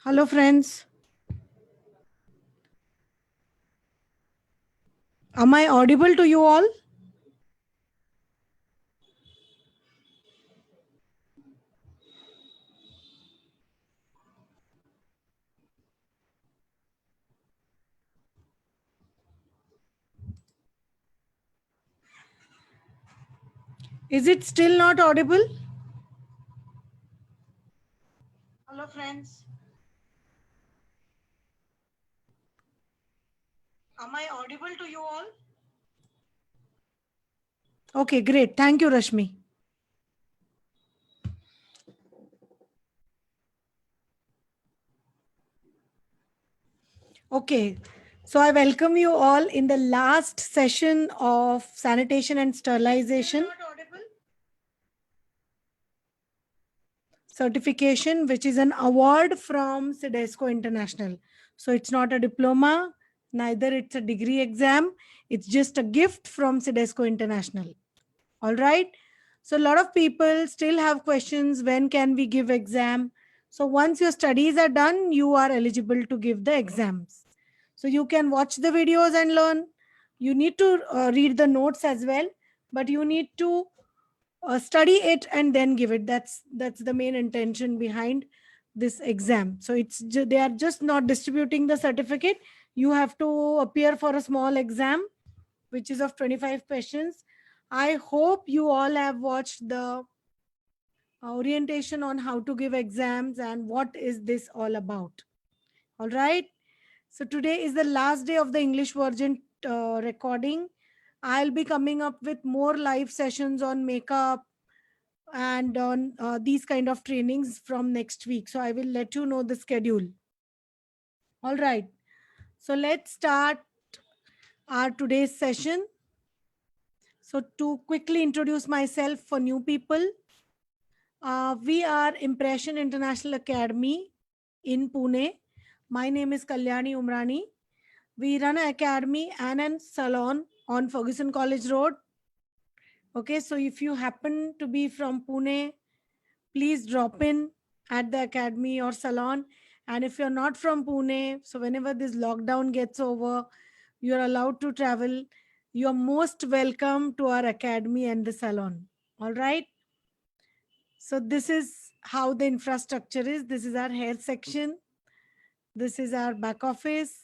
Hello, friends. Am I audible to you all? Is it still not audible? Hello, friends. Am I audible to you all? Okay, great. Thank you, Rashmi. Okay, so I welcome you all in the last session of sanitation and sterilization certification, which is an award from CDESCO International. So it's not a diploma, neither it's a degree exam. It's just a gift from CDESCO International. All right. So a lot of people still have questions. When can we give exam? So once your studies are done, you are eligible to give the exams. So you can watch the videos and learn. You need to read the notes as well, but you need to study it and then give it. That's the main intention behind this exam. So they are just not distributing the certificate. You have to appear for a small exam which is of 25 questions. I hope you all have watched the orientation on how to give exams and what is this all about. All right. So today is the last day of the English version recording. I'll be coming up with more live sessions on makeup and on these kind of trainings from next week. So I will let you know the schedule. All right. So let's start our today's session. So to quickly introduce myself for new people, we are Impression International Academy in Pune. My name is Kalyani Umrani. We run an academy and a salon on Ferguson College Road. Okay, so if you happen to be from Pune, please drop in at the academy or salon. And if you're not from Pune, so whenever this lockdown gets over, you're allowed to travel. You're most welcome to our academy and the salon. All right. So this is how the infrastructure is. This is our hair section. This is our back office.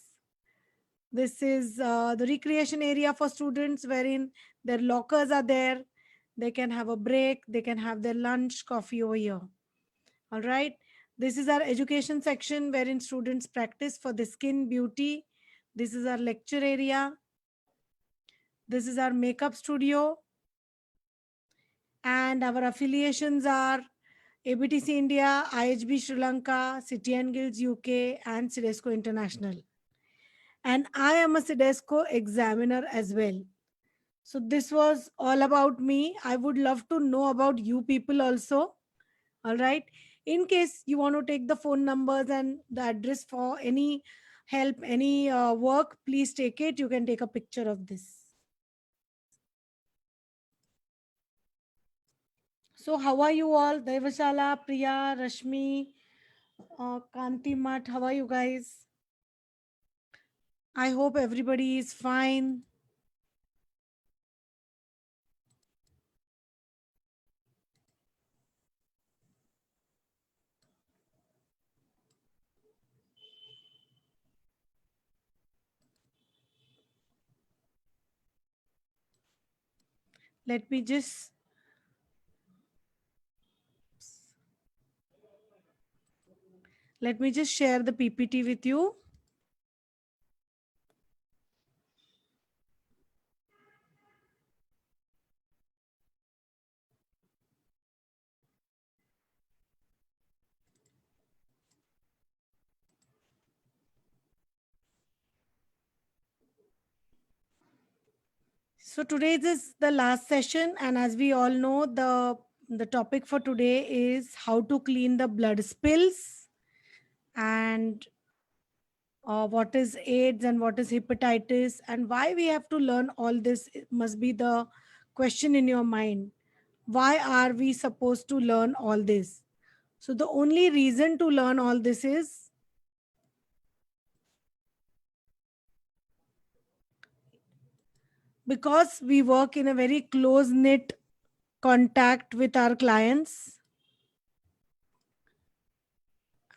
This is the recreation area for students wherein their lockers are there. They can have a break. They can have their lunch, coffee over here. All right. This is our education section wherein students practice for the skin beauty. This is our lecture area. This is our makeup studio. And our affiliations are ABTC India, IHB Sri Lanka, City and Guilds UK, and CDESCO International. And I am a CDESCO examiner as well. So this was all about me. I would love to know about you people also. All right. In case you want to take the phone numbers and the address for any help, any work, please take it. You can take a picture of this. So how are you all? Devashala, Priya, Rashmi, Kanti Mat, how are you guys? I hope everybody is fine. Let me just share the PPT with you. So today is the last session, and as we all know, the topic for today is how to clean the blood spills and what is AIDS and what is hepatitis and why we have to learn all this. It must be the question in your mind. Why are we supposed to learn all this? So the only reason to learn all this is because we work in a very close knit contact with our clients,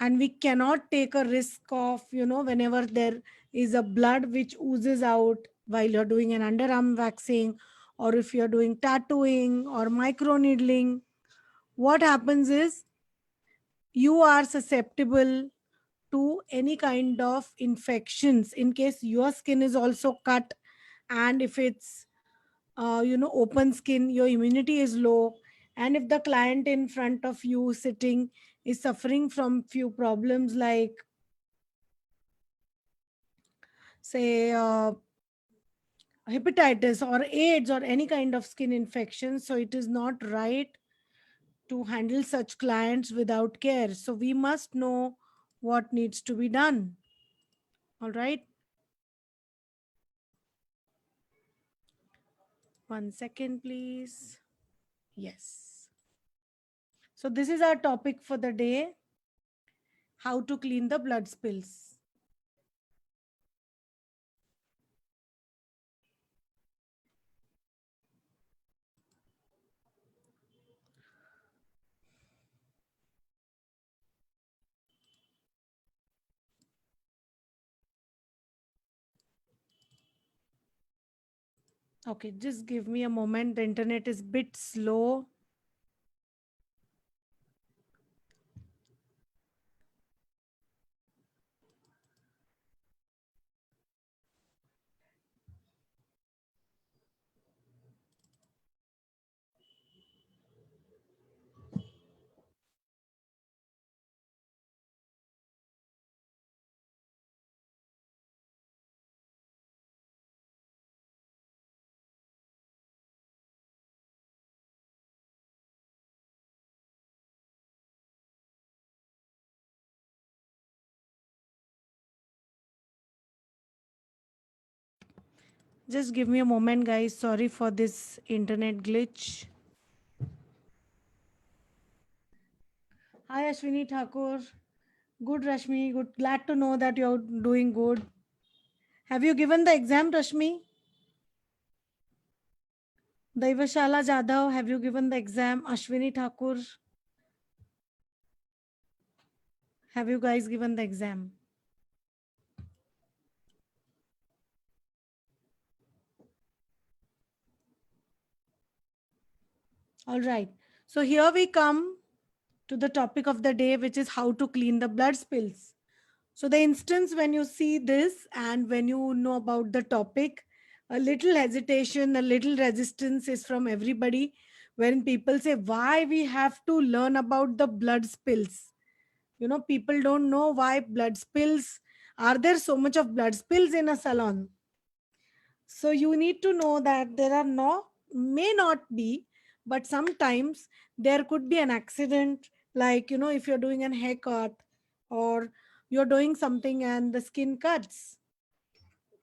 and we cannot take a risk of, whenever there is a blood which oozes out while you're doing an underarm waxing, or if you're doing tattooing or micro needling, what happens is you are susceptible to any kind of infections in case your skin is also cut. And if it's open skin, your immunity is low. And if the client in front of you sitting is suffering from few problems like, say, hepatitis or AIDS or any kind of skin infection, so it is not right to handle such clients without care. So we must know what needs to be done. All right, 1 second please. Yes, so this is our topic for the day: how to clean the blood spills. Okay, just give me a moment, the internet is bit slow. Just give me a moment, guys. Sorry for this internet glitch. Hi, Ashwini Thakur. Good, Rashmi. Good. Glad to know that you're doing good. Have you given the exam, Rashmi? Daivashala Jadhav, have you given the exam? Ashwini Thakur, have you guys given the exam? All right. So here we come to the topic of the day, which is how to clean the blood spills. So the instance when you see this and when you know about the topic, a little hesitation, a little resistance is from everybody when people say why we have to learn about the blood spills. People don't know why blood spills. Are there so much of blood spills in a salon? So you need to know that there are no, may not be, but sometimes there could be an accident, like, if you're doing an haircut or you're doing something and the skin cuts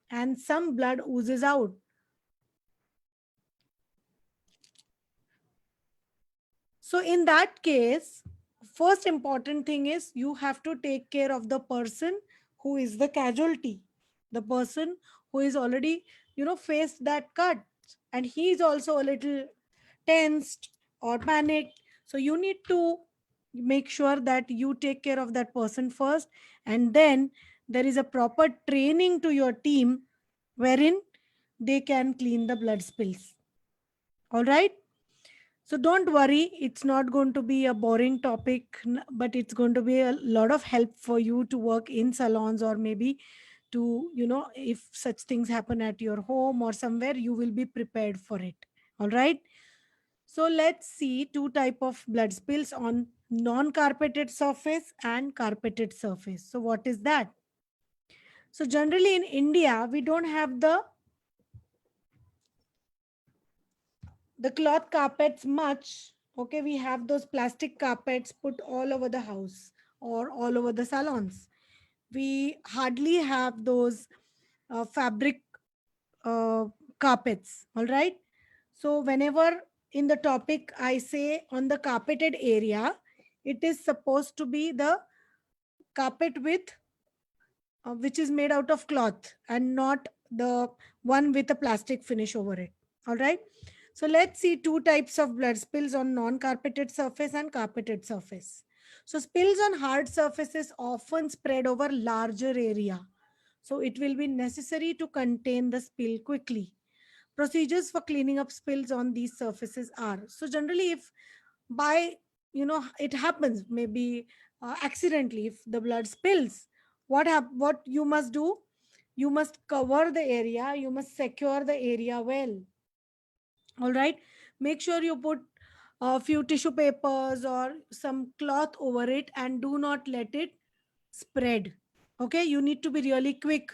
and some blood oozes out. So in that case, first important thing is you have to take care of the person who is the casualty, the person who is already, faced that cut, and he is also a little tensed or panicked. So you need to make sure that you take care of that person first, and then there is a proper training to your team wherein they can clean the blood spills. All right. So don't worry, it's not going to be a boring topic, but it's going to be a lot of help for you to work in salons, or maybe to, if such things happen at your home or somewhere, you will be prepared for it. All right. So let's see two type of blood spills on non-carpeted surface and carpeted surface. So what is that? So generally in India, we don't have the cloth carpets much. Okay, we have those plastic carpets put all over the house or all over the salons. We hardly have those fabric uh, carpets. All right. So whenever in the topic I say on the carpeted area, it is supposed to be the carpet with which is made out of cloth and not the one with a plastic finish over it. All right. So let's see two types of blood spills on non-carpeted surface and carpeted surface. So spills on hard surfaces often spread over larger area. So it will be necessary to contain the spill quickly. Procedures for cleaning up spills on these surfaces are, so generally if by, it happens maybe accidentally, if the blood spills, what you must do, you must cover the area, you must secure the area well. All right, make sure you put a few tissue papers or some cloth over it and do not let it spread. Okay, you need to be really quick.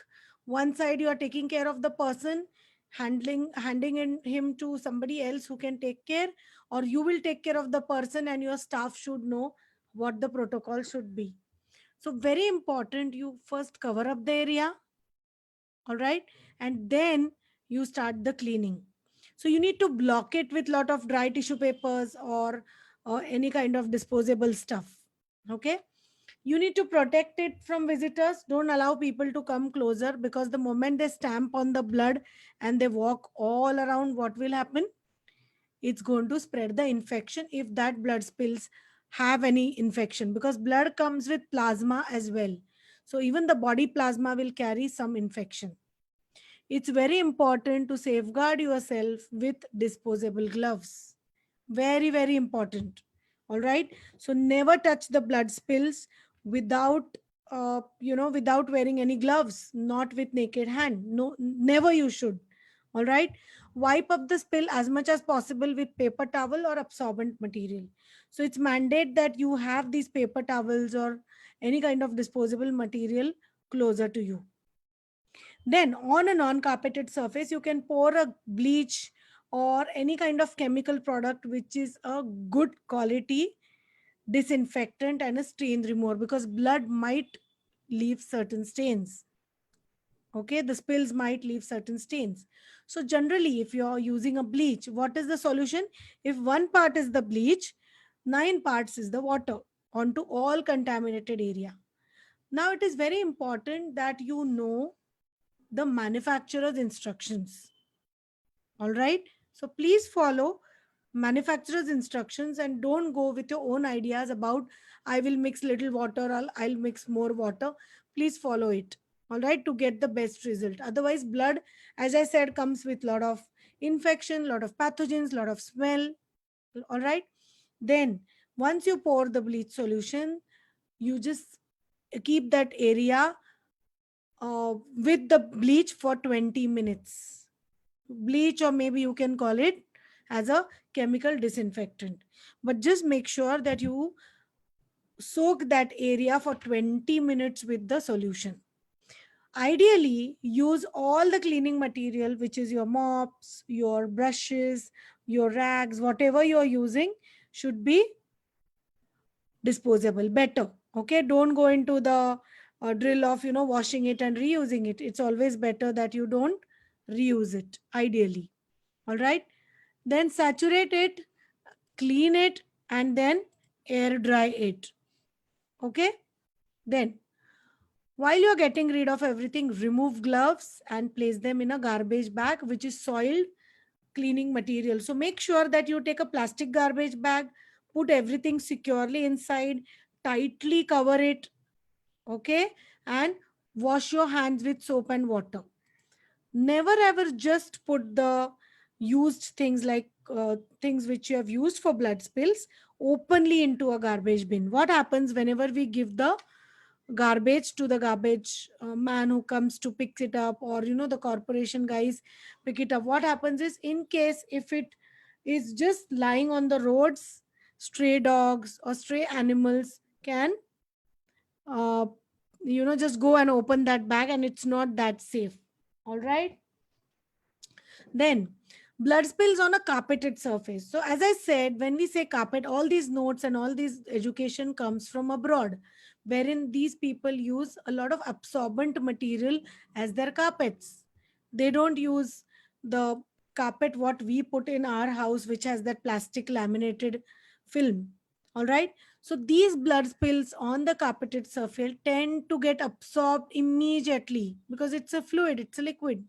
One side you are taking care of the person, handing in him to somebody else who can take care, or you will take care of the person and your staff should know what the protocol should be. So very important, you first cover up the area. All right, and then you start the cleaning. So you need to block it with lot of dry tissue papers or any kind of disposable stuff. Okay, you need to protect it from visitors. Don't allow people to come closer, because the moment they stamp on the blood and they walk all around, what will happen? It's going to spread the infection if that blood spills have any infection, because blood comes with plasma as well. So even the body plasma will carry some infection. It's very important to safeguard yourself with disposable gloves. Very, very important. All right. So never touch the blood spills without, without wearing any gloves, not with naked hand. No, never you should. All right. Wipe up the spill as much as possible with paper towel or absorbent material. So it's mandate that you have these paper towels or any kind of disposable material closer to you. Then on a non-carpeted surface, you can pour a bleach or any kind of chemical product which is a good quality disinfectant and a stain remover, because blood might leave certain stains. Okay, the spills might leave certain stains. So generally, if you're using a bleach, what is the solution? If one part is the bleach, 9 parts is the water onto all contaminated area. Now it is very important that you know the manufacturer's instructions. All right, so please follow manufacturer's instructions and don't go with your own ideas about I will mix little water or I'll mix more water. Please follow it. All right, to get the best result. Otherwise blood, as I said, comes with lot of infection, lot of pathogens, lot of smell. All right, then once you pour the bleach solution, you just keep that area with the bleach for 20 minutes. Bleach, or maybe you can call it as a chemical disinfectant, but just make sure that you soak that area for 20 minutes with the solution. Ideally use all the cleaning material, which is your mops, your brushes, your rags, whatever you are using should be disposable better. Okay, don't go into the drill of washing it and reusing it. It's always better that you don't reuse it, ideally. All right, then saturate it, clean it, and then air dry it. Okay, then while you're getting rid of everything, remove gloves and place them in a garbage bag which is soiled cleaning material. So make sure that you take a plastic garbage bag, put everything securely inside, tightly cover it. Okay, and wash your hands with soap and water. Never ever just put the used things, like things which you have used for blood spills, openly into a garbage bin. What happens whenever we give the garbage to the garbage man who comes to pick it up, or the corporation guys pick it up? What happens is, in case if it is just lying on the roads, stray dogs or stray animals can uh, just go and open that bag, and it's not that safe. All right, then blood spills on a carpeted surface. So as I said, when we say carpet, all these notes and all these education comes from abroad, wherein these people use a lot of absorbent material as their carpets. They don't use the carpet what we put in our house, which has that plastic laminated film. All right, so these blood spills on the carpeted surface tend to get absorbed immediately, because it's a fluid, it's a liquid.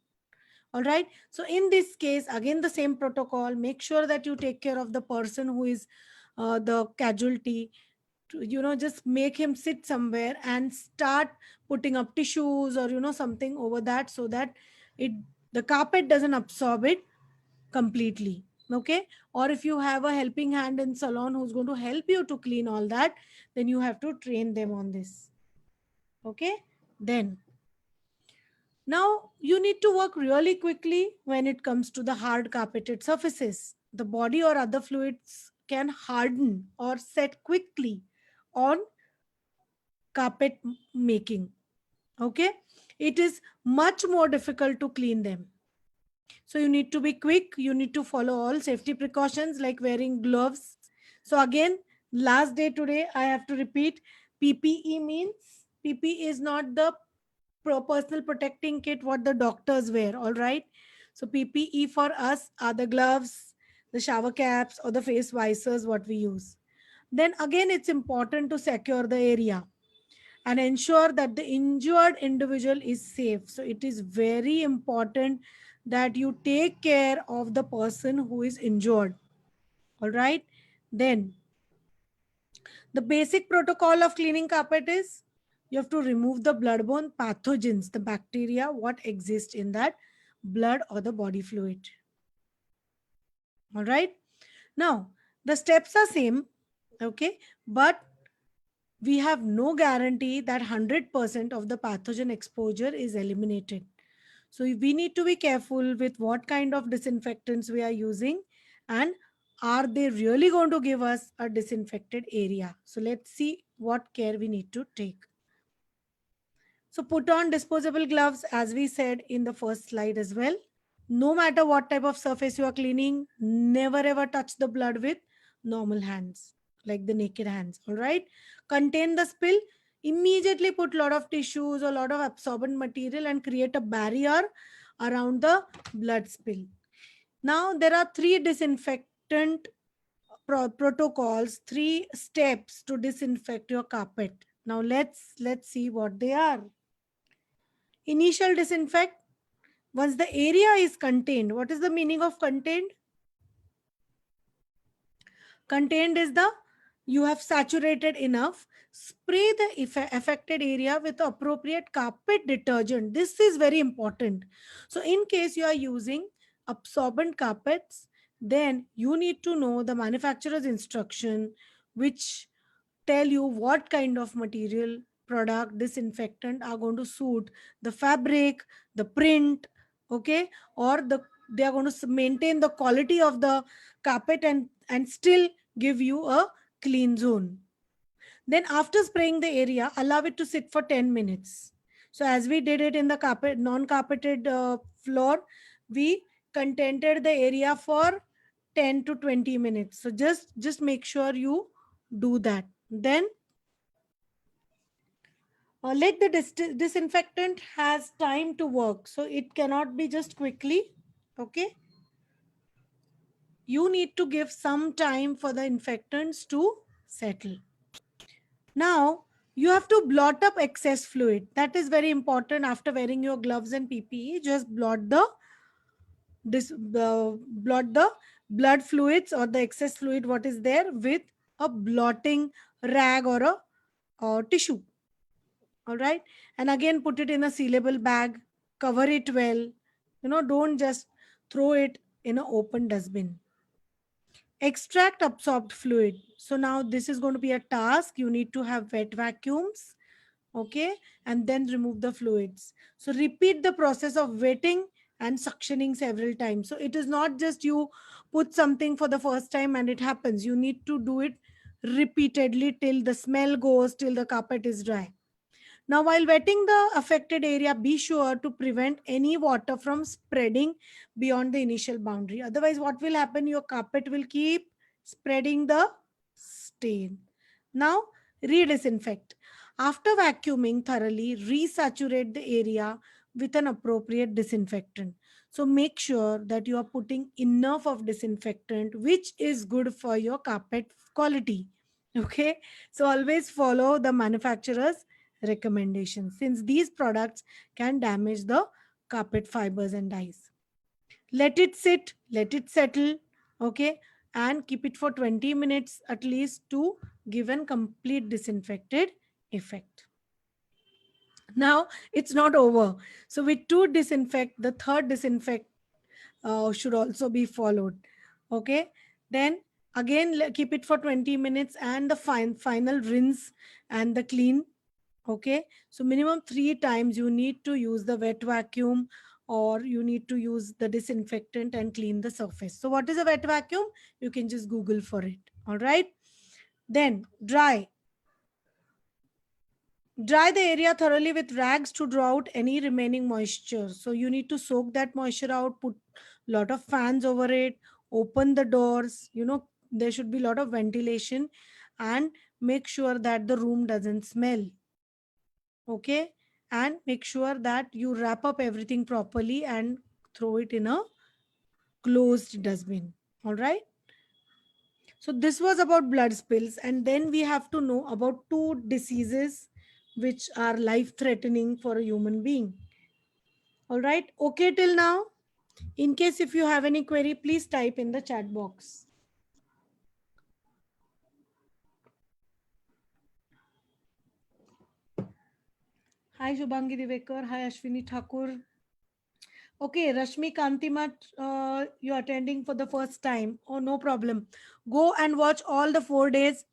All right. So in this case, again, the same protocol, make sure that you take care of the person who is the casualty. Just make him sit somewhere and start putting up tissues or something over that, so that it the carpet doesn't absorb it completely. Okay. Or if you have a helping hand in salon who's going to help you to clean all that, then you have to train them on this. Okay. Then now you need to work really quickly when it comes to the hard carpeted surfaces. The body or other fluids can harden or set quickly on carpet making. Okay. It is much more difficult to clean them. So you need to be quick. You need to follow all safety precautions like wearing gloves. So again, last day today, I have to repeat, PPE means PPE is not the personal protecting kit what the doctors wear. All right. So PPE for us are the gloves, the shower caps, or the face visors what we use. Then again, it's important to secure the area and ensure that the injured individual is safe. So it is very important that you take care of the person who is injured. All right. Then the basic protocol of cleaning carpet is you have to remove the bloodborne pathogens, the bacteria, what exist in that blood or the body fluid. All right. Now, the steps are same. Okay. But we have no guarantee that 100% of the pathogen exposure is eliminated. So we need to be careful with what kind of disinfectants we are using, and are they really going to give us a disinfected area. So let's see what care we need to take. So put on disposable gloves as we said in the first slide as well. No matter what type of surface you are cleaning, never ever touch the blood with normal hands, like the naked hands. All right. Contain the spill. Immediately put a lot of tissues or a lot of absorbent material and create a barrier around the blood spill. Now there are three disinfectant protocols, three steps to disinfect your carpet. Now let's see what they are. Initial disinfect. Once the area is contained, what is the meaning of contained? Contained is the you have saturated enough. Spray the affected area with appropriate carpet detergent. This is very important. So, in case you are using absorbent carpets, then you need to know the manufacturer's instruction, which tell you what kind of material, product, disinfectant are going to suit the fabric, the print, okay, or they are going to maintain the quality of the carpet and still give you a clean zone. Then after spraying the area, allow it to sit for 10 minutes. So as we did it in the carpet non-carpeted floor, we contented the area for 10 to 20 minutes. So just make sure you do that. Then let the disinfectant has time to work, so it cannot be just quickly. Okay, you need to give some time for the infectants to settle. Now you have to blot up excess fluid. That is very important. After wearing your gloves and PPE, just blot the blood fluids or the excess fluid what is there with a blotting rag or a tissue. All right. And again, put it in a sealable bag, cover it well. Don't just throw it in an open dustbin. Extract absorbed fluid. So now this is going to be a task. You need to have wet vacuums. Okay. And then remove the fluids. So repeat the process of wetting and suctioning several times. So it is not just you put something for the first time and it happens. You need to do it repeatedly till the smell goes, till the carpet is dry. Now, while wetting the affected area, be sure to prevent any water from spreading beyond the initial boundary. Otherwise, what will happen? Your carpet will keep spreading the stain. Now, re-disinfect. After vacuuming thoroughly, resaturate the area with an appropriate disinfectant. So make sure that you are putting enough of disinfectant, which is good for your carpet quality. Okay, so always follow the manufacturer's recommendations, since these products can damage the carpet fibers and dyes. Let it sit, let it settle, okay, and keep it for 20 minutes at least to give a complete disinfected effect. Now it's not over. So with two disinfect, the third disinfect should also be followed. Okay, then again keep it for 20 minutes and the final rinse and the clean. Okay, so minimum 3 times you need to use the wet vacuum, or you need to use the disinfectant and clean the surface. So what is a wet vacuum? You can just Google for it. All right, then dry the area thoroughly with rags to draw out any remaining moisture. So you need to soak that moisture out, put lot of fans over it, open the doors, there should be a lot of ventilation, and make sure that the room doesn't smell. Okay, and make sure that you wrap up everything properly and throw it in a closed dustbin. All right, so this was about blood spills, and then we have to know about two diseases which are life threatening for a human being. All right, okay till now? In case if you have any query, please type in the chat box. Hi Shubhangi Divekar, hi Ashwini Thakur. Okay, Rashmi Kantimat, you're attending for the first time. Oh, no problem. Go and watch all the 4 days.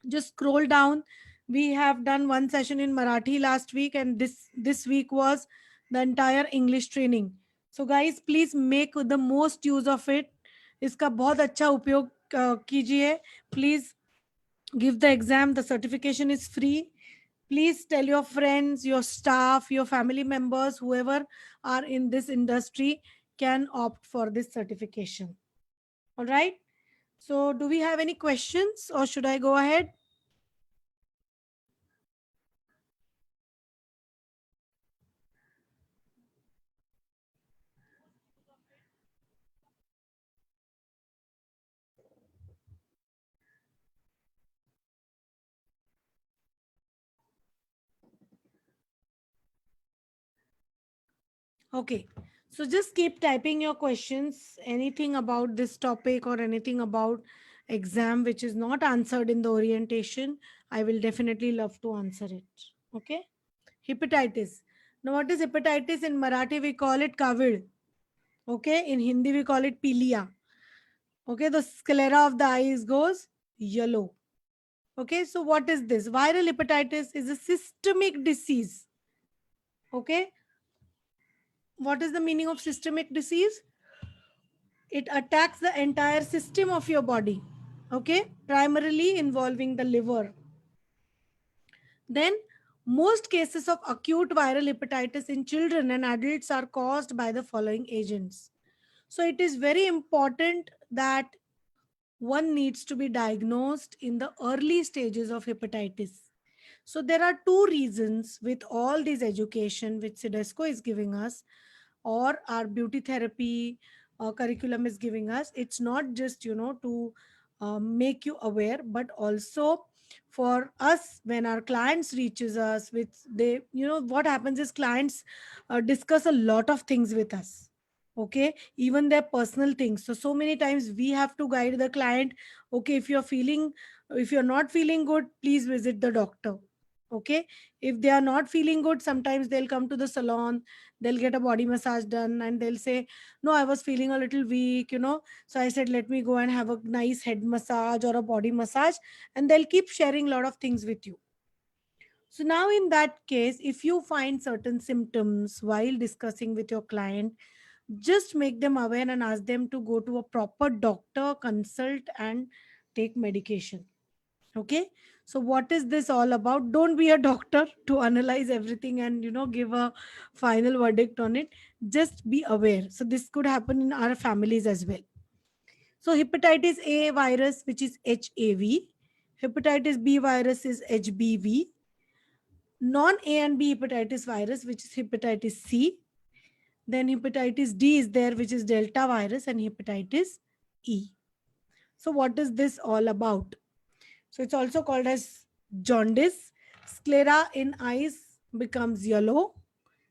Just scroll down. We have done one session in Marathi last week, and this week was the entire English training. So guys, please make the most use of it. इसका बहुत अच्छा उपयोग कीजिए. Please give the exam. The certification is free. Please tell your friends, your staff, your family members, whoever are in this industry can opt for this certification. All right, so do we have any questions, or should I go ahead? Okay, so just keep typing your questions, anything about this topic or anything about exam which is not answered in the orientation. I will definitely love to answer it. Okay, hepatitis. Now, what is hepatitis? In Marathi, we call it kavid. Okay, in Hindi, we call it pilia. Okay, the sclera of the eyes goes yellow. Okay, so what is this? Viral hepatitis is a systemic disease. Okay, what is the meaning of systemic disease? It attacks the entire system of your body. Okay, primarily involving the liver. Then, most cases of acute viral hepatitis in children and adults are caused by the following agents. So, it is very important that one needs to be diagnosed in the early stages of hepatitis. So there are two reasons with all this education which CDESCO is giving us, or our beauty therapy curriculum is giving us. It's not just, to make you aware, but also for us when our clients reaches us with they, what happens is clients discuss a lot of things with us. Okay, even their personal things. So many times we have to guide the client. Okay, if you're not feeling good, please visit the doctor. Okay, if they are not feeling good, sometimes they'll come to the salon, they'll get a body massage done, and they'll say, no, I was feeling a little weak, so I said, let me go and have a nice head massage or a body massage, and they'll keep sharing a lot of things with you. So now in that case, if you find certain symptoms while discussing with your client, just make them aware and ask them to go to a proper doctor, consult, and take medication. Okay, so what is this all about? Don't be a doctor to analyze everything and give a final verdict on it. Just be aware. So this could happen in our families as well. So hepatitis A virus, which is HAV, hepatitis B virus is HBV, non A and B hepatitis virus, which is hepatitis C, then hepatitis D is there, which is delta virus, and hepatitis E. So what is this all about? So it's also called as jaundice. Sclera in eyes becomes yellow,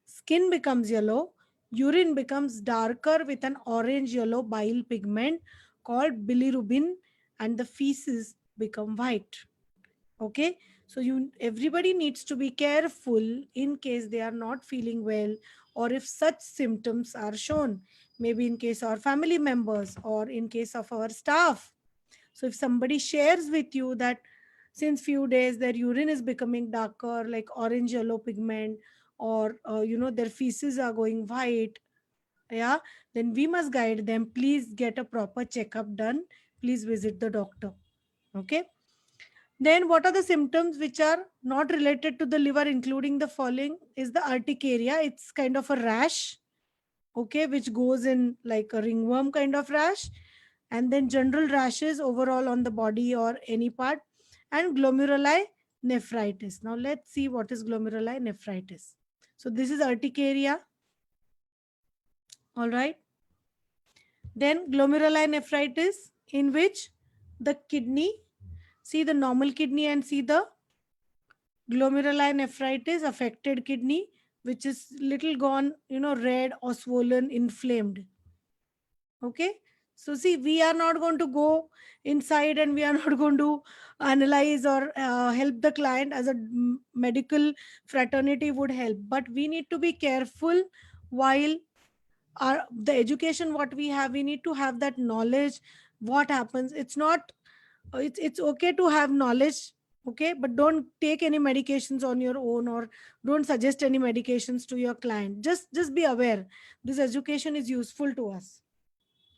skin becomes yellow, urine becomes darker with an orange yellow bile pigment called bilirubin, and the feces become white. Okay, so you everybody needs to be careful in case they are not feeling well, or if such symptoms are shown, maybe in case our family members or in case of our staff. So if somebody shares with you that since few days their urine is becoming darker, like orange yellow pigment, or their feces are going white, yeah, then we must guide them, please get a proper checkup done, please visit the doctor. Okay, then what are the symptoms which are not related to the liver, including the following is the urticaria. It's kind of a rash, okay, which goes in like a ringworm kind of rash, and then general rashes overall on the body or any part, and glomeruli nephritis. Now let's see what is glomeruli nephritis. So this is urticaria, all right. Then glomeruli nephritis, in which the kidney, see the normal kidney and see the glomerular nephritis affected kidney, which is little gone, red or swollen, inflamed. Okay, so see, we are not going to go inside and we are not going to analyze or help the client as a medical fraternity would help, but we need to be careful while the education what we have, we need to have that knowledge what happens. It's not, it's okay to have knowledge, okay, but don't take any medications on your own, or don't suggest any medications to your client. Just be aware, this education is useful to us.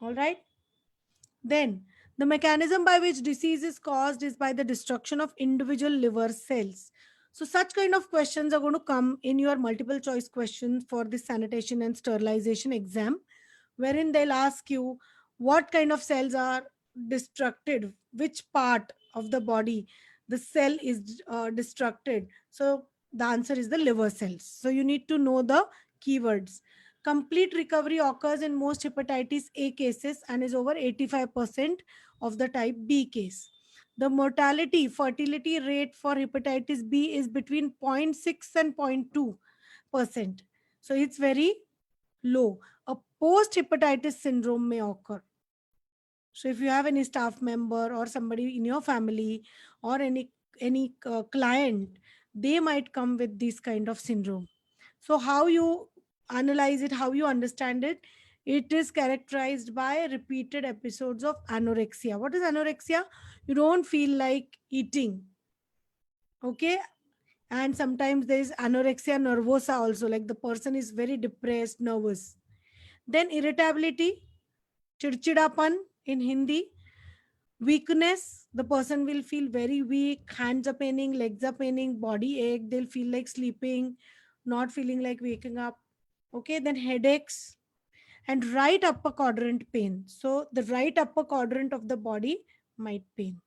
All right, then the mechanism by which disease is caused is by the destruction of individual liver cells. So such kind of questions are going to come in your multiple choice questions for the sanitation and sterilization exam, wherein they'll ask you what kind of cells are destructed, which part of the body the cell is destructed. So the answer is the liver cells. So you need to know the keywords. Complete recovery occurs in most hepatitis A cases and is over 85% of the type B case. The mortality fertility rate for hepatitis B is between zero point 0.6 and 0.2%. So it's very low. A post hepatitis syndrome may occur. So if you have any staff member or somebody in your family or any client, they might come with this kind of syndrome. So how you analyze it, how you understand it, it is characterized by repeated episodes of anorexia. What is anorexia? You don't feel like eating. Okay, and sometimes there is anorexia nervosa also, like the person is very depressed, nervous. Then irritability, chidchidapan in Hindi, weakness, the person will feel very weak, hands are paining, legs are paining, body ache, they'll feel like sleeping, not feeling like waking up. Okay, then headaches and right upper quadrant pain. So the right upper quadrant of the body might pain.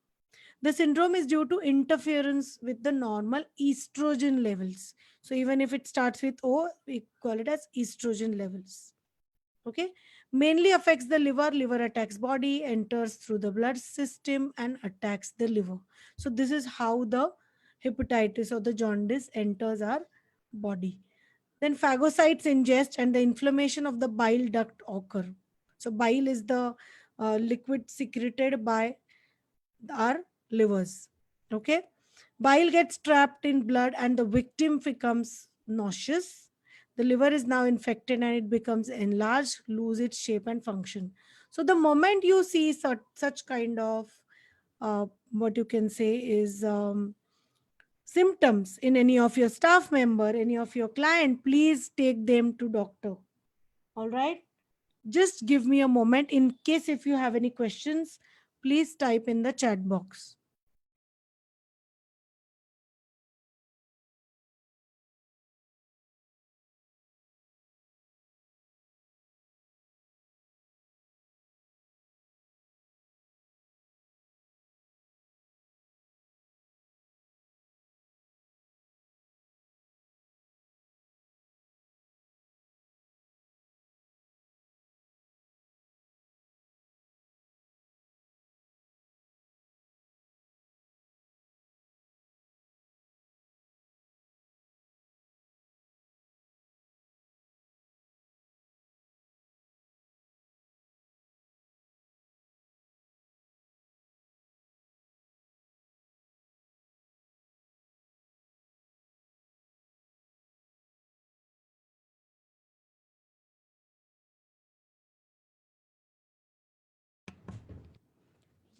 The syndrome is due to interference with the normal estrogen levels. So even if it starts with O, we call it as estrogen levels. Okay, mainly affects the liver attacks body, enters through the blood system and attacks the liver. So this is how the hepatitis or the jaundice enters our body. Then phagocytes ingest and the inflammation of the bile duct occur. So bile is the liquid secreted by our livers. Okay, bile gets trapped in blood and the victim becomes nauseous. The liver is now infected and it becomes enlarged, lose its shape and function. So the moment you see such kind of what you can say is symptoms in any of your staff member, any of your client, please take them to doctor. All right, just give me a moment. In case if you have any questions, please type in the chat box.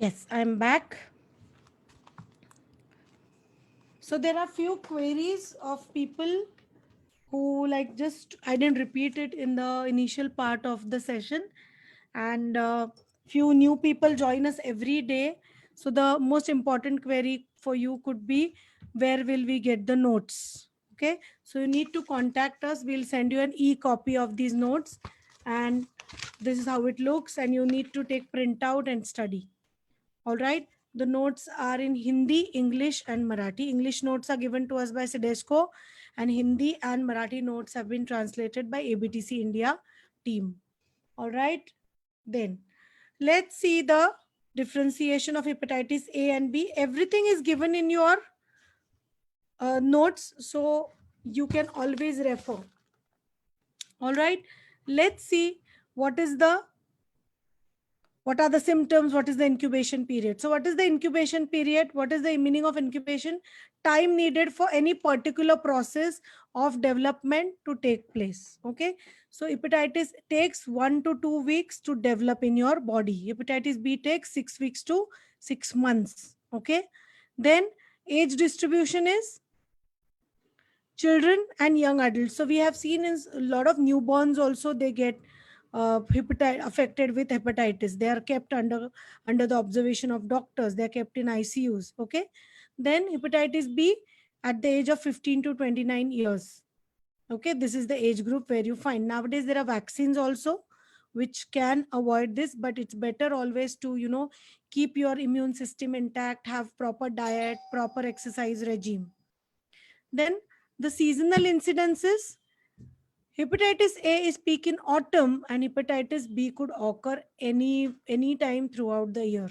Yes, I'm back. So there are few queries of people who like just I didn't repeat it in the initial part of the session, and few new people join us every day. So the most important query for you could be, where will we get the notes? Okay, so you need to contact us. We'll send you an e-copy of these notes, and this is how it looks, and you need to take printout and study. All right. The notes are in Hindi, English, and Marathi. English notes are given to us by Sedesco, and Hindi and Marathi notes have been translated by ABTC India team. All right. Then let's see the differentiation of hepatitis A and B. Everything is given in your notes, so you can always refer. All right. Let's see what is the what are the symptoms, what is the incubation period. So what is the incubation period? What is the meaning of incubation? Time needed for any particular process of development to take place. Okay, so hepatitis takes 1 to 2 weeks to develop in your body. Hepatitis B takes 6 weeks to 6 months. Okay, then age distribution is children and young adults. So we have seen in a lot of newborns also, they get affected with hepatitis. They are kept under the observation of doctors. They are kept in ICUs. Okay, then hepatitis B at the age of 15 to 29 years. Okay, this is the age group where you find nowadays there are vaccines also which can avoid this, but it's better always to keep your immune system intact, have proper diet, proper exercise regime. Then the seasonal incidences. Hepatitis A is peak in autumn, and hepatitis B could occur any time throughout the year.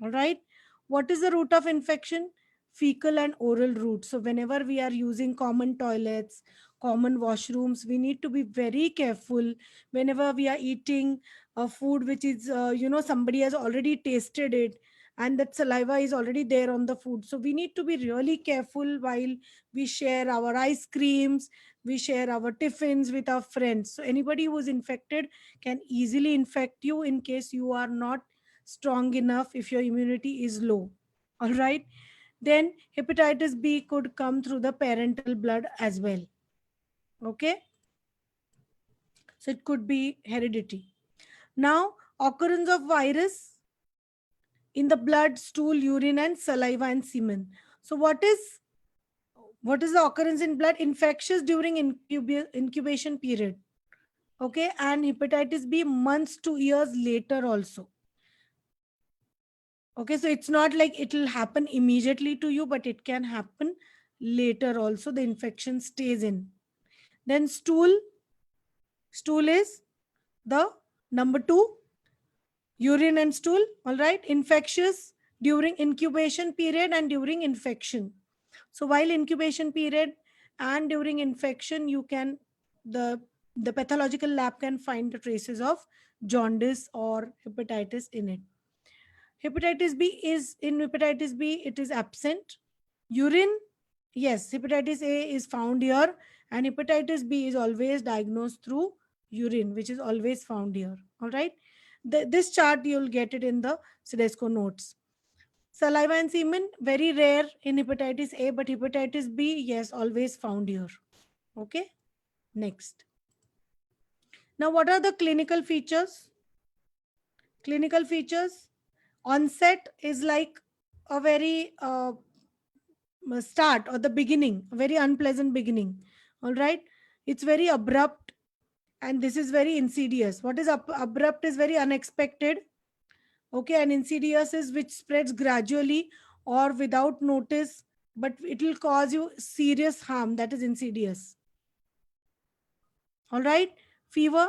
All right. What is the route of infection? Fecal and oral route. So whenever we are using common toilets, common washrooms, we need to be very careful. Whenever we are eating a food which is somebody has already tasted it, and that saliva is already there on the food, so we need to be really careful while we share our ice creams, we share our tiffins with our friends. So anybody who is infected can easily infect you in case you are not strong enough, if your immunity is low. All right. Then hepatitis B could come through the parental blood as well. Okay. So it could be heredity. Now, occurrence of virus in the blood, stool, urine, and saliva and semen. So what is the occurrence in blood? Infectious during incubation period. Okay, and hepatitis B months to years later also. Okay, so it's not like it will happen immediately to you, but it can happen later also. The infection stays in. Then stool is the number two, urine and stool. All right, infectious during incubation period and during infection. So while incubation period and during infection, you can the pathological lab can find the traces of jaundice or hepatitis in it. Hepatitis B is in hepatitis B, it is absent. Urine, yes, hepatitis A is found here, and hepatitis B is always diagnosed through urine, which is always found here. All right. This chart you'll get it in the Sedesco notes. Saliva and semen, very rare in hepatitis A, but hepatitis B, yes, always found here. Okay. Next. Now, what are the clinical features? Clinical features. Onset is like a very start or the beginning, a very unpleasant beginning. All right. It's very abrupt, and this is very insidious. What is abrupt is very unexpected. Okay. And insidious is which spreads gradually or without notice, but it will cause you serious harm. That is insidious. All right. Fever.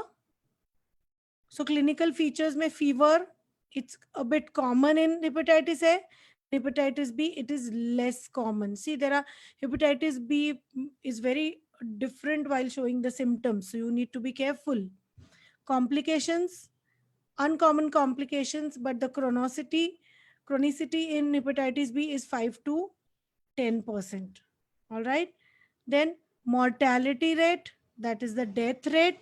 So clinical features may fever, it's a bit common in hepatitis A. Hepatitis B, it is less common. See, there are hepatitis B is very different while showing the symptoms, so you need to be careful. Complications, uncommon complications, but the chronicity in hepatitis B is 5 to 10%. All right. Then mortality rate, that is the death rate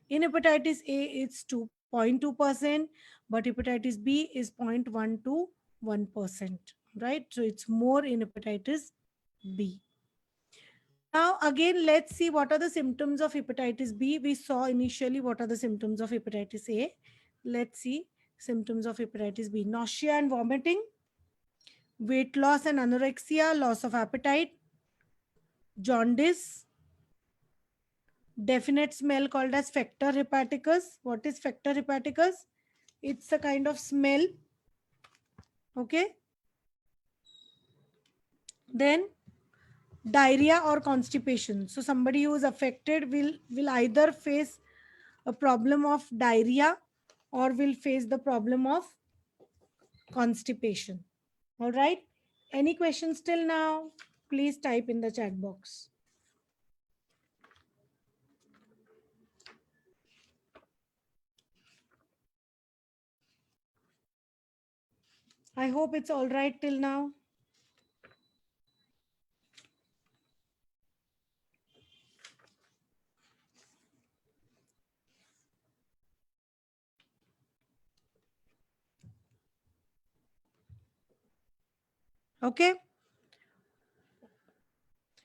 in hepatitis A, it's 2%. 0.2%, but hepatitis B is 0.1 to 1%, right? So it's more in hepatitis B. Now, again, let's see what are the symptoms of hepatitis B. We saw initially what are the symptoms of hepatitis A. Let's see symptoms of hepatitis B. Nausea and vomiting, weight loss and anorexia, loss of appetite, jaundice, definite smell called as factor hepaticus. What is factor hepaticus? It's a kind of smell. Okay. Then diarrhea or constipation. So somebody who is affected will either face a problem of diarrhea or will face the problem of constipation. All right. Any questions till now? Please type in the chat box. I hope it's all right till now. Okay.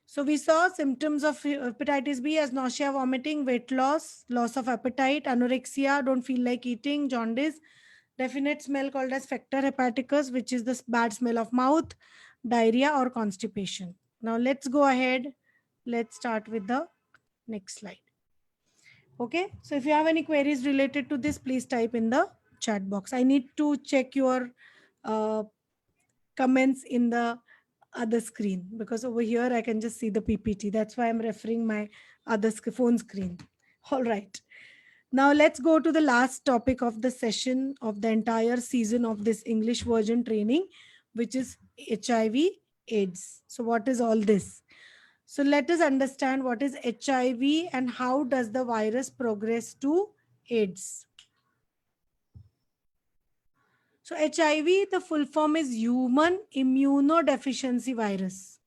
So we saw symptoms of hepatitis B as nausea, vomiting, weight loss, loss of appetite, anorexia, don't feel like eating, jaundice, definite smell called as factor hepaticus, which is the bad smell of mouth, diarrhea or constipation. Now let's go ahead. Let's start with the next slide. Okay, so if you have any queries related to this, please type in the chat box. I need to check your uh, comments in the other screen because over here I can just see the PPT. That's why I'm referring my other phone screen. All right. Now let's go to the last topic of the session of the entire season of this English version training, which is HIV AIDS. So what is all this? So let us understand what is HIV and how does the virus progress to AIDS. So HIV, the full form is human immunodeficiency virus.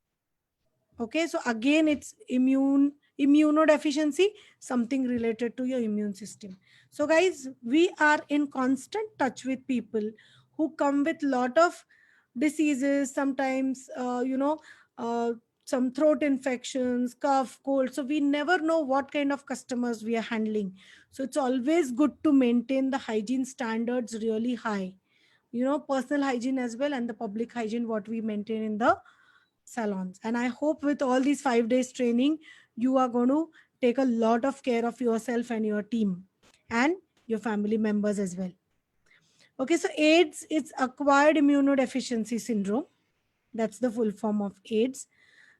Okay, so again, it's immunodeficiency, something related to your immune system. So guys, we are in constant touch with people who come with lot of diseases, sometimes, some throat infections, cough, cold. So we never know what kind of customers we are handling. So it's always good to maintain the hygiene standards really high, personal hygiene as well, and the public hygiene, what we maintain in the salons. And I hope with all these 5 days training, you are going to take a lot of care of yourself and your team and your family members as well. Okay, so AIDS, it's acquired immunodeficiency syndrome. That's the full form of AIDS.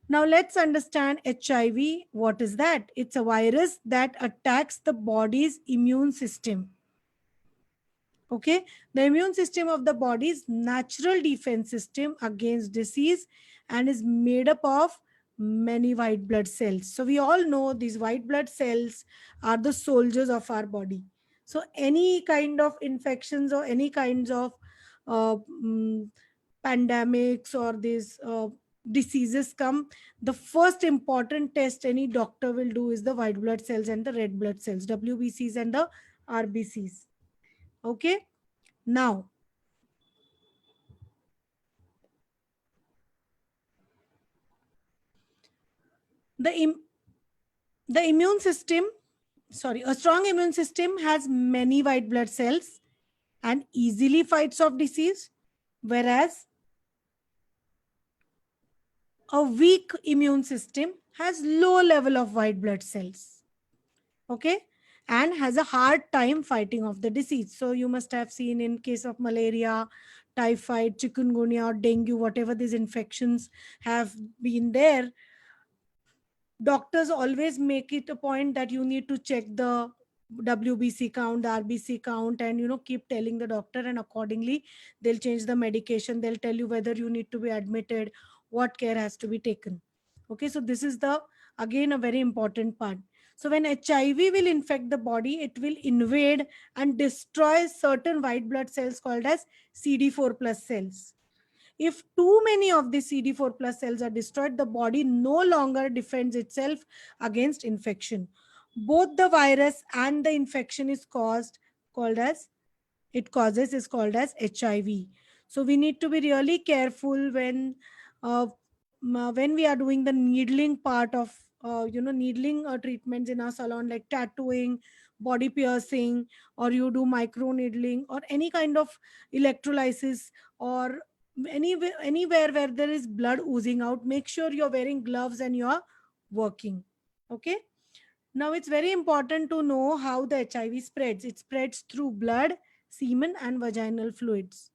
Now let's understand HIV. What is that? It's a virus that attacks the body's immune system. Okay, the immune system of the body is natural defense system against disease and is made up of many white blood cells. So we all know these white blood cells are the soldiers of our body. So any kind of infections or any kinds of uh, mm, pandemics or these diseases come, the first important test any doctor will do is the white blood cells and the red blood cells, WBCs and the RBCs. Okay. Now, the, the immune system, a strong immune system has many white blood cells and easily fights off disease, whereas a weak immune system has low level of white blood cells. Okay. And has a hard time fighting off the disease. So you must have seen in case of malaria, typhoid, chikungunya, or dengue, whatever these infections have been there, doctors always make it a point that you need to check the WBC count, the RBC count, and keep telling the doctor, and accordingly they'll change the medication. They'll tell you whether you need to be admitted, what care has to be taken. Okay, so this is the again a very important part. So when HIV will infect the body, it will invade and destroy certain white blood cells called as CD4 plus cells. If too many of the CD4 plus cells are destroyed, the body no longer defends itself against infection. Both the virus and the infection is caused called as it causes is called as HIV. So we need to be really careful uh, when we are doing the needling part of needling treatments in our salon, like tattooing, body piercing, or you do micro needling or any kind of electrolysis, or anywhere where there is blood oozing out. Make sure you're wearing gloves and you're working. Okay. Now, it's very important to know how the HIV spreads. It spreads through blood, semen, and vaginal fluids.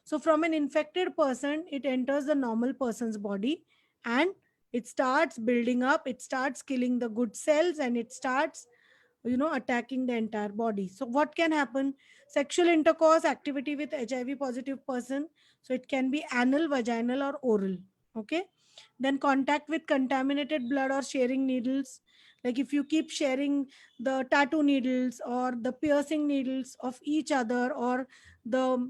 So, from an infected person, it enters the normal person's body and it starts building up, it starts killing the good cells, and it starts attacking the entire body. So what can happen? Sexual intercourse activity with HIV positive person, so it can be anal, vaginal, or oral. Okay. Then contact with contaminated blood or sharing needles, like if you keep sharing the tattoo needles or the piercing needles of each other, or the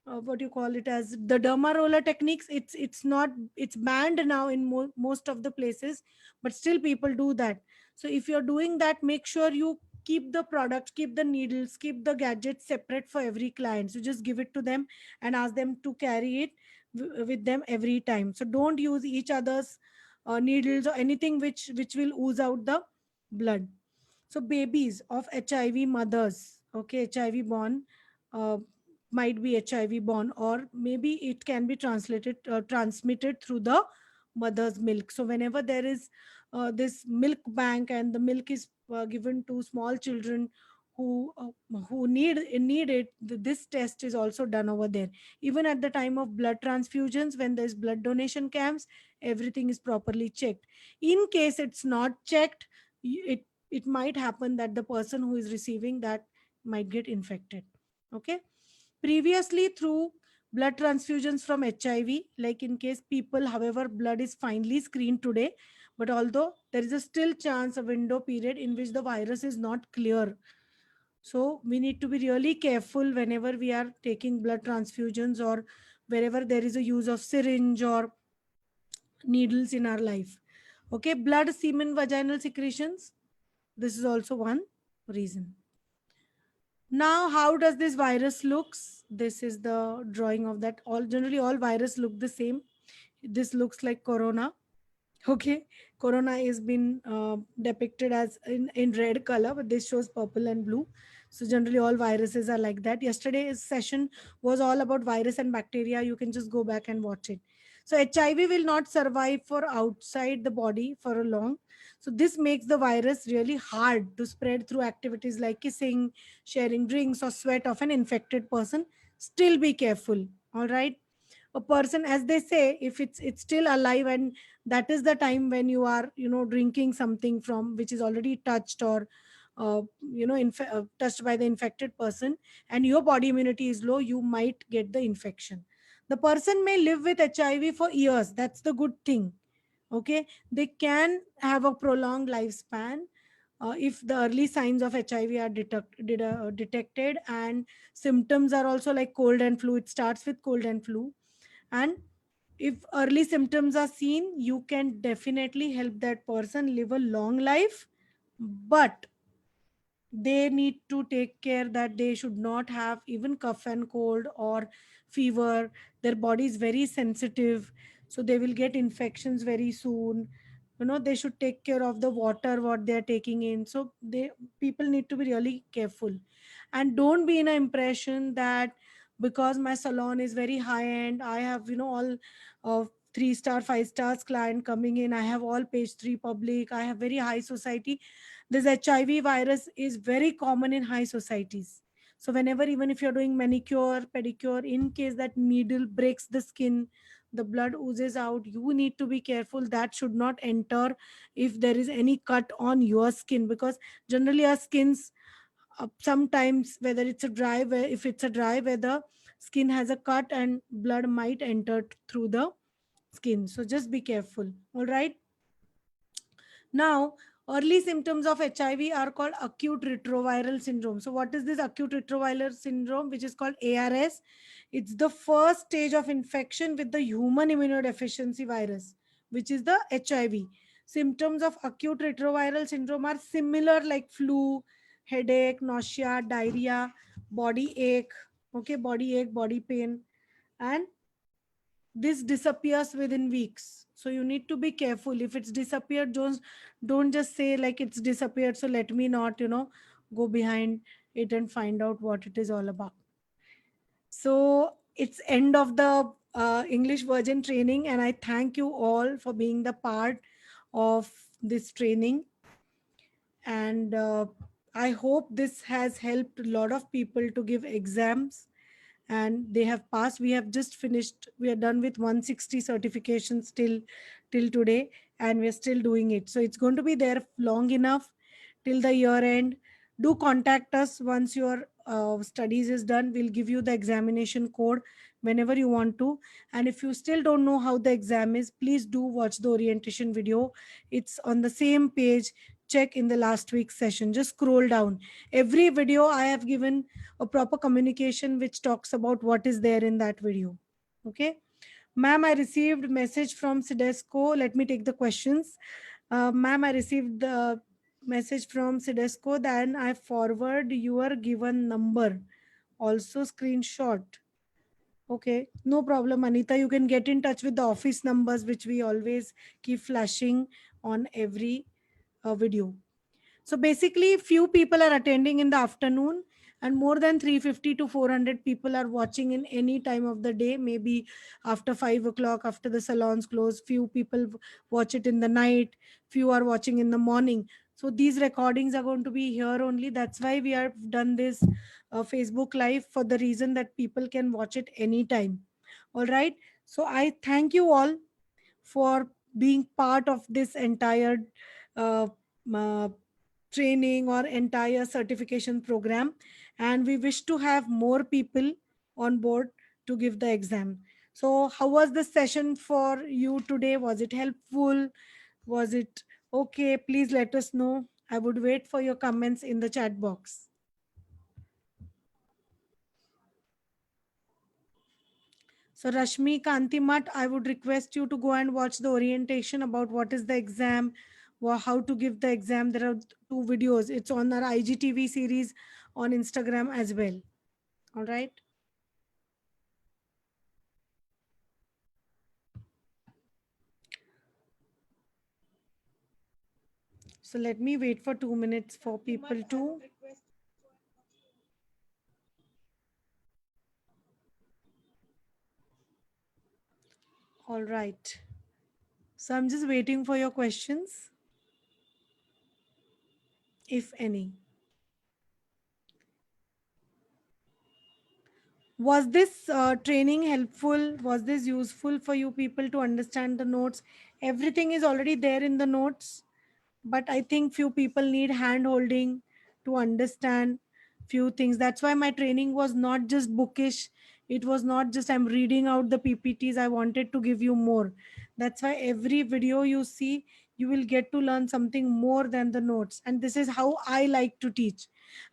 what you call it as the derma roller techniques, it's not, it's banned now in most of the places, but still people do that. So if you're doing that, make sure you keep the product, keep the needles, keep the gadgets separate for every client. So just give it to them and ask them to carry it with them every time. So don't use each other's needles or anything which will ooze out the blood. So babies of HIV mothers, okay, HIV born, uh, might be HIV born, or maybe it can be transmitted through the mother's milk. So whenever there is this milk bank and the milk is given to small children who need it, this test is also done over there. Even at the time of blood transfusions, when there's blood donation camps, everything is properly checked. In case it's not checked, it might happen that the person who is receiving that might get infected. Okay. Previously, through blood transfusions from HIV, like in case people, however, blood is finely screened today, but although there is a still chance, a window period in which the virus is not clear. So we need to be really careful whenever we are taking blood transfusions, or wherever there is a use of syringe or needles in our life. Okay, blood, semen, vaginal secretions. This is also one reason. Now, how does this virus looks? This is the drawing of that. All generally all virus look the same. This looks like corona. Okay, corona is been depicted as in red color, but this shows purple and blue. So generally all viruses are like that. Yesterday's session was all about virus and bacteria. You can just go back and watch it. So HIV will not survive for outside the body for a long. So this makes the virus really hard to spread through activities like kissing, sharing drinks, or sweat of an infected person. Still be careful. All right. A person, as they say, if it's still alive, and that is the time when you are drinking something from which is already touched, or touched by the infected person, and your body immunity is low, you might get the infection. The person may live with HIV for years. That's the good thing. Okay, they can have a prolonged lifespan if the early signs of HIV are detected, and symptoms are also like cold and flu. It starts with cold and flu, and if early symptoms are seen, you can definitely help that person live a long life. But they need to take care that they should not have even cough and cold or fever. Their body is very sensitive, so they will get infections very soon. They should take care of the water what they are taking in. So they people need to be really careful, and don't be in an impression that because my salon is very high end, I have all of 3 star 5 stars client coming in, I have all page 3 public, I have very high society. This HIV virus is very common in high societies. So whenever, even if you're doing manicure, pedicure, in case that needle breaks the skin, the blood oozes out, you need to be careful. That should not enter if there is any cut on your skin, because generally our skins, sometimes whether it's a dry, if it's a dry weather, skin has a cut and blood might enter through the skin. So just be careful. All right. Now, early symptoms of HIV are called acute retroviral syndrome. So, what is this acute retroviral syndrome, which is called ARS? It's the first stage of infection with the human immunodeficiency virus, which is the HIV. Symptoms of acute retroviral syndrome are similar like flu, headache, nausea, diarrhea, body ache, okay, body ache, body pain, and this disappears within weeks. So you need to be careful. If it's disappeared, don't just say like it's disappeared, so let me not, go behind it and find out what it is all about. So it's end of the English version training, and I thank you all for being the part of this training. And I hope this has helped a lot of people to give exams, and they have passed. We have just finished, we are done with 160 certifications till today, and we're still doing it. So it's going to be there long enough till the year end. Do contact us once your studies is done. We'll give you the examination code whenever you want to. And if you still don't know how the exam is, please do watch the orientation video. It's on the same page. Check in the last week's session, just scroll down. Every video I have given a proper communication which talks about what is there in that video. Okay, ma'am, I received message from Sidesco. Let me take the questions. Ma'am, I received the message from Sidesco, then I forward your given number, also screenshot. Okay, no problem, Anita. You can get in touch with the office numbers which we always keep flashing on every video. So basically, few people are attending in the afternoon, and more than 350 to 400 people are watching in any time of the day, maybe after 5 o'clock, after the salons close. Few people watch it in the night, few are watching in the morning. So these recordings are going to be here only. That's why we have done this Facebook Live, for the reason that people can watch it anytime. All right. So I thank you all for being part of this entire uh, uh, training or entire certification program, and we wish to have more people on board to give the exam. So how was the session for you today? Was it helpful? Was it okay? Please let us know. I would wait for your comments in the chat box. So Rashmi Kantimat, I would request you to go and watch the orientation about what is the exam, how to give the exam. There are two videos. It's on our IGTV series on Instagram as well. All right. So let me wait for 2 minutes for people to. All right. So I'm just waiting for your questions, if any. Was this training helpful? Was this useful for you people to understand the notes? Everything is already there in the notes, but I think few people need hand holding to understand few things. That's why my training was not just bookish. It was not just I'm reading out the PPTs. I wanted to give you more. That's why every video you see, you will get to learn something more than the notes. And this is how I like to teach.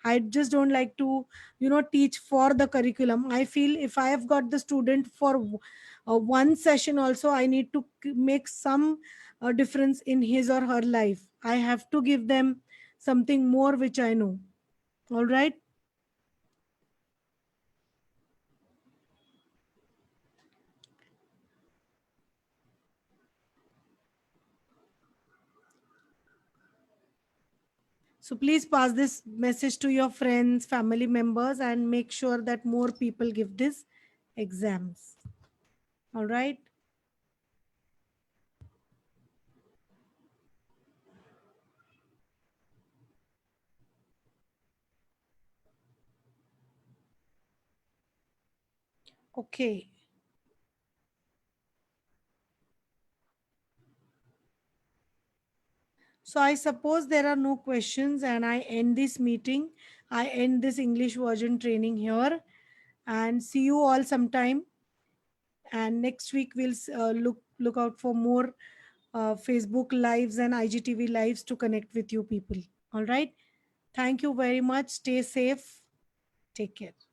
I just don't like to, teach for the curriculum. I feel if I have got the student for one session also, I need to make some difference in his or her life. I have to give them something more which I know. All right. So please pass this message to your friends, family members, and make sure that more people give this exams. All right. Okay. So I suppose there are no questions, and I end this meeting. I end this English version training here, and see you all sometime. And next week we'll look out for more Facebook lives and IGTV lives to connect with you people. All right. Thank you very much. Stay safe. Take care.